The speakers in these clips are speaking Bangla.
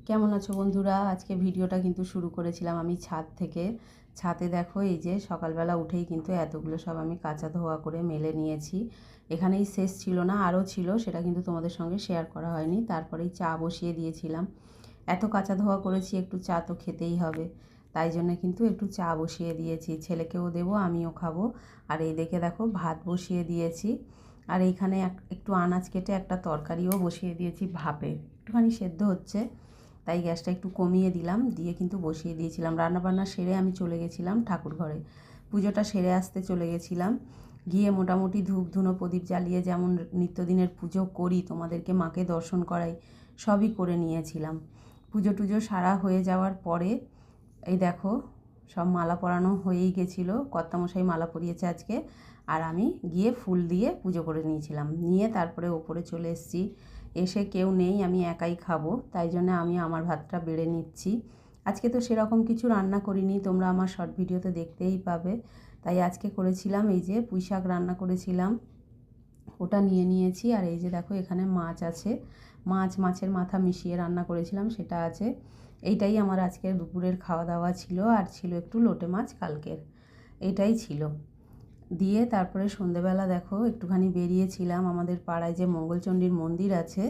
কেমন আছো বন্ধুরা? আজকে ভিডিওটা কিন্তু শুরু করেছিলাম আমি ছাদ থেকে। ছাদে দেখো এই যে সকালবেলা উঠেই কিন্তু এতগুলো সব আমি কাঁচা ধোয়া করে মেলে নিয়েছি। এখানেই শেষ ছিল না, আরও ছিল, সেটা কিন্তু তোমাদের সঙ্গে শেয়ার করা হয়নি। তারপরেই চা বসিয়ে দিয়েছিলাম। এত কাঁচা ধোয়া করেছি, একটু চা তো খেতেই হবে, তাই জন্য কিন্তু একটু চা বসিয়ে দিয়েছি। ছেলেকেও দেবো, আমিও খাবো। আর এই দিকে দেখো ভাত বসিয়ে দিয়েছি। আর এইখানে একটু আনাজ কেটে একটা তরকারিও বসিয়ে দিয়েছি ভাপে, একটুখানি সেদ্ধ হচ্ছে, তাই গ্যাসটা একটু কমিয়ে দিলাম, দিয়ে কিন্তু বসিয়ে দিয়েছিলাম। রান্নাবান্না সেরে আমি চলে গেছিলাম ঠাকুর ঘরে, পুজোটা সেরে আসতে চলে গেছিলাম। গিয়ে মোটামুটি ধূপ ধুনো প্রদীপ জ্বালিয়ে যেমন নিত্যদিনের পুজো করি, তোমাদেরকে মাকে দর্শন করাই, সবই করে নিয়েছিলাম। পুজো টুজো সারা হয়ে যাওয়ার পরে এই দেখো সব মালা পরানো হয়েই গেছিলো, কর্তামশাই মালা পরিয়েছে আজকে। আর আমি গিয়ে ফুল দিয়ে পুজো করে নিয়েছিলাম, নিয়ে তারপরে ওপরে চলে এসেছি। এসে কেউ নেই, আমি একাই খাবো, তাই জন্য আমি আমার ভাতটা বেড়ে নিচ্ছি। আজকে তো সেরকম কিছু রান্না করিনি, তোমরা আমার শর্ট ভিডিওতে দেখতেই পাবে। তাই আজকে করেছিলাম এই যে পুঁই শাক রান্না করেছিলাম, ওটা নিয়ে নিয়েছি। আর এই যে দেখো এখানে মাছ আছে, মাছের মাথা মিশিয়ে রান্না করেছিলাম, সেটা আছে। এইটাই আমার আজকের দুপুরের খাওয়া দাওয়া ছিল। আর ছিল একটু লোটে মাছ কালকের, এইটাই ছিল। দিয়ে তারপরে সন্ধেবেলা দেখো একটুখানি বেরিয়েছিলাম। আমাদের পাড়ায় যে মঙ্গলচণ্ডীর মন্দির আছে,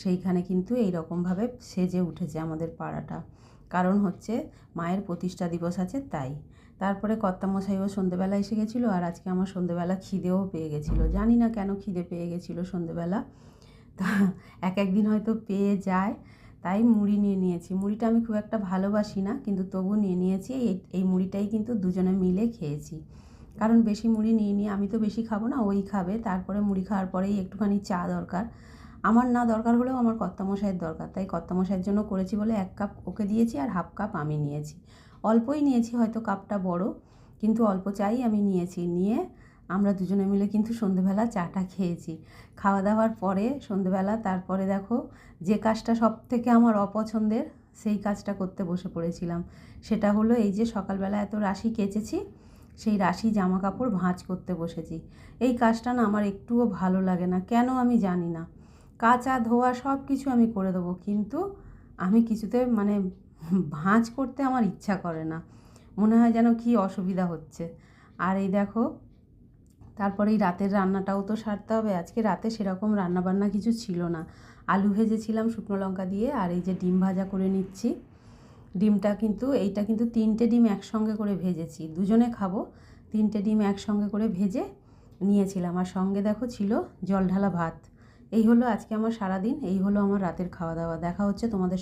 সেইখানে কিন্তু এই রকমভাবে সেজে উঠেছে আমাদের পাড়াটা, কারণ হচ্ছে মায়ের প্রতিষ্ঠা দিবস আছে তাই। তারপরে কর্তামশাইও সন্ধেবেলা এসে গেছিলো। আর আজকে আমার সন্ধেবেলা খিদেও পেয়ে গেছিলো, জানি না কেন খিদে পেয়ে গেছিলো সন্ধেবেলা, তা এক একদিন হয়তো পেয়ে যায়। তাই মুড়ি নিয়ে নিয়েছি। মুড়িটা আমি খুব একটা ভালোবাসি না, কিন্তু তবু নিয়ে নিয়েছি। এই মুড়িটাই কিন্তু দুজনে মিলে খেয়েছি, কারণ বেশি মুড়ি নিয়ে নিয়ে আমি তো বেশি খাবো না, ওই খাবে। তারপরে মুড়ি খাওয়ার পরেই একটুখানি চা দরকার, আমার না দরকার হলেও আমার কর্তামশাইয়ের দরকার, তাই কর্তামশাইয়ের জন্য করেছি বলে 1 কাপ ওকে দিয়েছি আর হাফ কাপ আমি নিয়েছি। অল্পই নিয়েছি, হয়তো কাপটা বড়, কিন্তু অল্প চাই আমি নিয়েছি। নিয়ে আমরা দুজনে মিলে কিন্তু সন্ধেবেলা চাটা খেয়েছি। খাওয়া দাওয়ার পরে সন্ধেবেলা তারপরে দেখো যে কাজটা সব থেকে আমার অপছন্দের, সেই কাজটা করতে বসে পড়েছিলাম। সেটা হলো এই যে সকালবেলা এত রাশি কেচেছি, সেই রাশি জামা কাপড় ভাঁজ করতে বসেছি। এই কাজটা না আমার একটুও ভালো লাগে না, কেন আমি জানি না। কাচা ধোয়া সব কিছু আমি করে দেবো, কিন্তু আমি কিছুতে মানে ভাঁজ করতে আমার ইচ্ছা করে না, মনে হয় যেন কি অসুবিধা হচ্ছে। আর এই দেখো তারপরে এই রাতের রান্নাটাও তো সারতে হবে। আজকে রাতে সেরকম রান্নাবান্না কিছু ছিল না, আলু ভেজেছিলাম শুকনো লঙ্কা দিয়ে, আর এই যে ডিম ভাজা করে নিচ্ছি। ডিমটা কিন্তু এইটা কিন্তু 3টে ডিম একসঙ্গে করে ভেজেছি, দুজনে খাবো। 3টে ডিম একসঙ্গে করে ভেজে নিয়েছিলাম, আর সঙ্গে দেখো ছিল জল ঢালা ভাত। এই হলো আজকে আমার সারাদিন, এই হলো আমার রাতের খাওয়া দাওয়া। দেখা হচ্ছে তোমাদের